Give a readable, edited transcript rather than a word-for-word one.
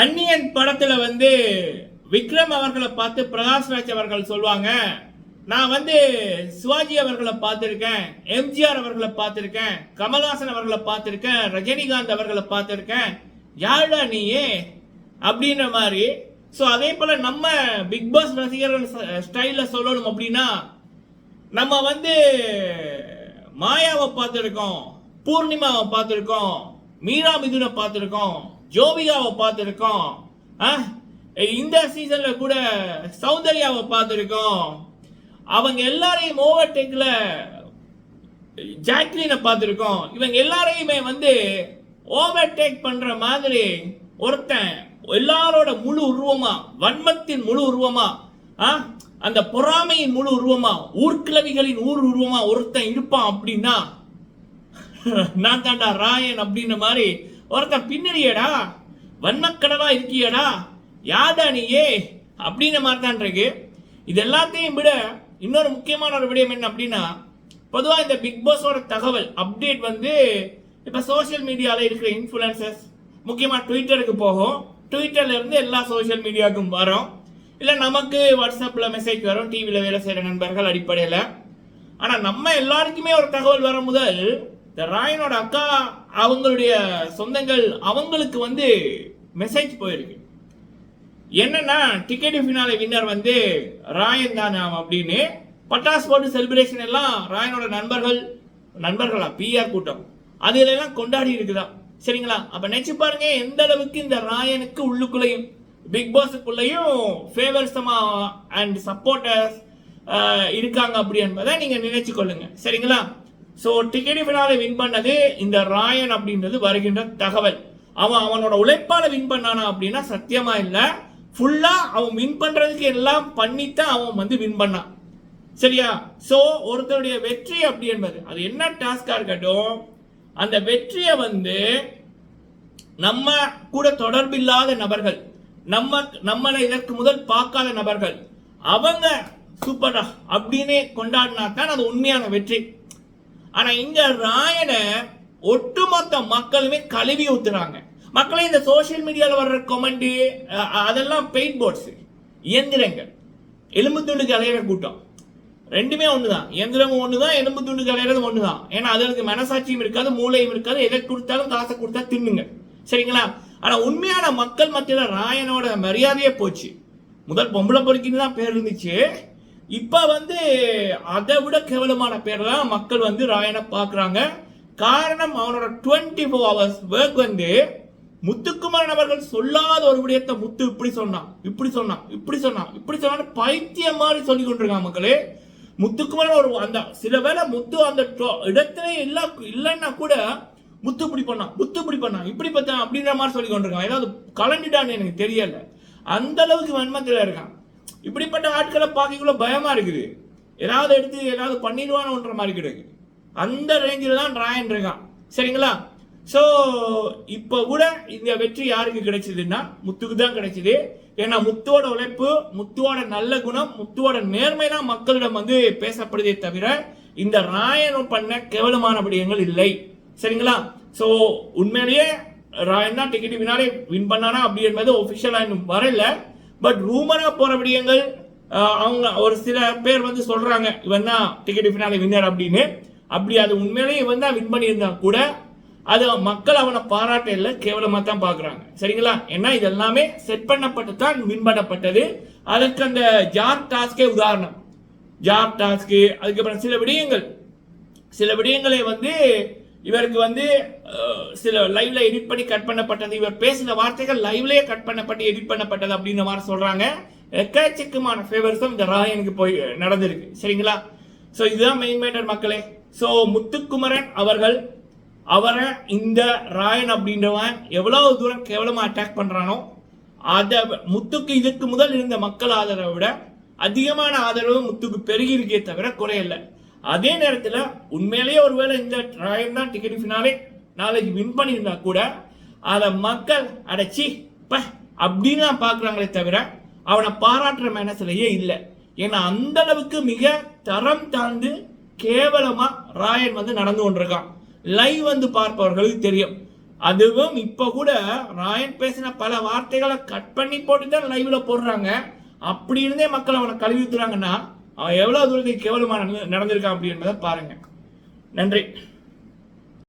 அந்நியன் படத்துல விக்ரம் அவர்களை பார்த்து பிரகாஷ்ராஜ் அவர்கள் சொல்லுவாங்க, நான் சிவாஜி அவர்களை பார்த்திருக்கேன், எம்ஜிஆர் அவர்களை பார்த்திருக்கேன், கமல்ஹாசன் அவர்களை பார்த்திருக்கேன், ரஜினிகாந்த் அவர்களை பார்த்திருக்கேன், யாருடா நீயே அப்படின்ற மாதிரி. ஸோ அதே போல நம்ம பிக் பாஸ் ரசிகர்கள் ஸ்டைல சொல்லணும் அப்படின்னா, நம்ம மாயாவை பார்த்திருக்கோம், பூர்ணிமாவை பார்த்திருக்கோம், மீரா மிதுனை பார்த்திருக்கோம், ஜோபிகாவை பார்த்திருக்கோம், இந்த சீசன்ல கூட சௌந்தர்யாவை பார்த்திருக்கோம். அவங்க எல்லாரையும் ஓவர்டேக்ல ஜாக்லினை பார்த்திருக்கோம். இவங்க எல்லாரையுமே ஓவர்டேக் பண்ற மாதிரி ஒருத்தன் எல்லாரோட முழு உருவமா, வன்மத்தின் முழு உருவமா, அந்த பொறாமையின் முழு உருவமா, ஊர்கிழவிகளின் உருவமா ஒருத்தன் இருப்பான் அப்படின்னா நான் தாண்டா ராயன் அப்படின்ற மாதிரி ஒருத்தன் பின்னறியடா, வன்மக்கடலா இருக்கியடா, யாடா நீயே அப்படின்ற மாதிரி தான் இருக்கு. இது எல்லாத்தையும் விட இன்னொரு முக்கியமான ஒரு விடயம் என்ன அப்படின்னா, பொதுவாக இந்த பிக் பாஸோட தகவல் அப்டேட் இப்போ சோசியல் மீடியாவில் இருக்கிற இன்ஃப்ளூயன்சர்ஸ் முக்கியமாக ட்விட்டருக்கு போகும், ட்விட்டர்ல இருந்து எல்லா சோசியல் மீடியாவுக்கும் வரும், இல்லை நமக்கு வாட்ஸ்அப்பில் மெசேஜ் வரும், டிவியில் வேலை செய்கிற நண்பர்கள் அடிப்படையில். ஆனால் நம்ம எல்லாருக்குமே ஒரு தகவல் வர முதல் இந்த ராயனோட அக்கா அவங்களுடைய சொந்தங்கள் அவங்களுக்கு மெசேஜ் போயிருக்கு. என்னன்னா, டிக்கெட் ஃபினாலே வின்னர் ராயன் தானே அப்படின்னு பட்டாசு போட்டு செலிப்ரேஷன் எல்லாம் ராயனோட நண்பர்களா பிஆர் கூட்டம் அதுல எல்லாம் கொண்டாடி இருக்குதா. சரிங்களா? அப்ப நினைச்சு பாருங்க எந்த அளவுக்கு இந்த ராயனுக்கு உள்ளுக்குள்ளையும் பிக் பாஸுக்குள்ளையும் ஃபேவர்ஸமா அண்ட் சப்போர்ட்டர்ஸ் இருக்காங்க அப்படி என்பதை நீங்க நினைச்சு கொள்ளுங்க. சரிங்களா? ஸோ டிக்கெட் ஃபினாலே வின் பண்ணது இந்த ராயன் அப்படின்றது வருகின்ற தகவல். அவனோட உழைப்பால வின் பண்ணானா அப்படின்னா சத்தியமா இல்லை, ஃபுல்லா அவன் வின் பண்றதுக்கு எல்லாம் பண்ணித்தான் அவன் வின் பண்ணான். சரியா? சோ ஒருத்தருடைய வெற்றி அப்படி என்பது அது என்ன டாஸ்கா இருக்கட்டும், அந்த வெற்றியை நம்ம கூட தொடர்பில்லாத நபர்கள், நம்மளை இதற்கு முதல் பார்க்காத நபர்கள் அவங்க சூப்பரா அப்படின்னு கொண்டாடினா தான் அது உண்மையான வெற்றி. ஆனா இங்க ராயனை ஒட்டுமொத்த மக்களுமே கழுவி ஊத்துறாங்க. மக்களை இந்த சோசியல் மீடியாவில் வர்ற கமெண்ட் அதெல்லாம் பெயிண்ட் போர்ட்ஸ், இயந்திரங்கள், எலும்பு துண்டுக்கு அலையிற கூட்டம் ரெண்டுமே ஒண்ணுதான். இயந்திரமும் ஒண்ணுதான், எலும்பு துண்டுக்கு அலையிறது ஒண்ணுதான். ஏன்னா அதற்கு மனசாட்சியும் இருக்காது, மூளையும் இருக்காது, எதை கொடுத்தாலும் காசை கொடுத்தா தின்னுங்க. சரிங்களா? ஆனா உண்மையான மக்கள் மத்தியில ராயனோட மரியாதையே போச்சு. முதல் பொம்பளை பொறுக்கின்னு தான் பேர் இருந்துச்சு, இப்ப அதை விட கேவலமான பேர் தான் மக்கள் ராயனை பாக்குறாங்க. காரணம் அவனோட 24 hours ஒர்க் முத்துக்குமரன் அவர்கள் சொல்லாத ஒரு விடயத்தை முத்து இப்படி சொன்னான் பைத்தியம் மாதிரி சொல்லி கொண்டிருக்காங்க மக்களே. முத்துக்குமரன் ஒரு அந்த சில வேளை முத்து அந்த இடத்துல இல்லைன்னா கூட முத்து இப்படி பண்ணான் இப்படி பார்த்தான் அப்படின்ற மாதிரி சொல்லி கொண்டிருக்கான். ஏதாவது கலண்டிட்டான்னு எனக்கு தெரியல, அந்த அளவுக்கு வன்மத்தில் இருக்கான். இப்படிப்பட்ட ஆட்களை பார்க்கக்குள்ள பயமா இருக்குது, ஏதாவது எடுத்து ஏதாவது பண்ணிடுவானோன்ற மாதிரி கிடைக்கு. அந்த ரேஞ்சில் தான் ராயன் இருக்கான். சரிங்களா? ஸோ இப்போ கூட இந்த வெற்றி யாருக்கு கிடைச்சதுன்னா முத்துக்கு தான் கிடைச்சது. ஏன்னா முத்துவோட உழைப்பு, முத்துவோட நல்ல குணம், முத்துவோட நேர்மை தான் மக்களிடம் பேசப்படுதே தவிர இந்த ராயன் பண்ண கேவலமான விடயங்கள் இல்லை. சரிங்களா? ஸோ உண்மையிலேயே ராயன் தான் டிக்கெட் வினாலே வின் பண்ணானா அப்படி என்பது ஒபிஷியலாக இன்னும் வரல. பட் ரூமரா போற விடயங்கள் அவங்க ஒரு சில பேர் சொல்றாங்க இவன் தான் டிக்கெட் ஃபினாலே வின்னர் அப்படின்னு. அப்படி அது உண்மையிலேயே இவன் தான் வின் பண்ணியிருந்தா கூட அது மக்கள் அவனை பாராட்ட இல்லை, கேவலமா தான் பாக்குறாங்க. சரிங்களா? ஏன்னா இது எல்லாமே செட் பண்ணப்பட்டு தான் வின் பண்ணப்பட்டது. அதுக்கு அந்த ஜார் டாஸ்கே உதாரணம். ஜார் டாஸ்க்கு, அதுக்கப்புறம் சில விடயங்களை இவருக்கு சில லைவ்ல எடிட் பண்ணி கட் பண்ணப்பட்டது, இவர் பேசின வார்த்தைகள் லைவ்லயே கட் பண்ணப்பட்டு எடிட் பண்ணப்பட்டது அப்படின்ற மாதிரி சொல்றாங்க. எக்கச்சக்கமான ஃபேவர்ஸும் இந்த ராயனுக்கு போய் நடந்திருக்கு. சரிங்களா? ஸோ இதுதான் மெயின் மேட்டர் மக்களே. ஸோ முத்துக்குமரன் அவரை இந்த ராயன் அப்படின்றவன் எவ்வளவு தூரம் கேவலமா அட்டாக் பண்றானோ அதை முத்துக்கு இதுக்கு முதல் இருந்த மக்கள் ஆதரவை விட அதிகமான ஆதரவு முத்துக்கு பெருகி இருக்கே தவிர குறையல. அதே நேரத்தில் உண்மையிலேயே ஒருவேளை இந்த ராயன் தான் டிக்கெட் ஃபினாலே நாளைக்கு வின் பண்ணியிருந்தா கூட அதை மக்கள் அடைச்சி அப்படின்னு தான் பாக்குறாங்களே தவிர அவனை பாராட்டுற மனசுலயே இல்லை. ஏன்னா அந்த அளவுக்கு மிக தரம் தாழ்ந்து கேவலமா ராயன் நடந்து கொண்டிருக்கான். லைவ் பார்ப்பவர்களுக்கு தெரியும். அதுவும் இப்ப கூட ராயன் பேசின பல வார்த்தைகளை கட் பண்ணி போட்டு தான் லைவ்ல போடுறாங்க. அப்படி இருந்தே மக்கள் அவனை கழுவி ஊத்துறாங்கன்னா அவன் எவ்வளவு தூரத்துக்கு கேவலமா நடந்திருக்கான் அப்படின்றத பாருங்க. நன்றி.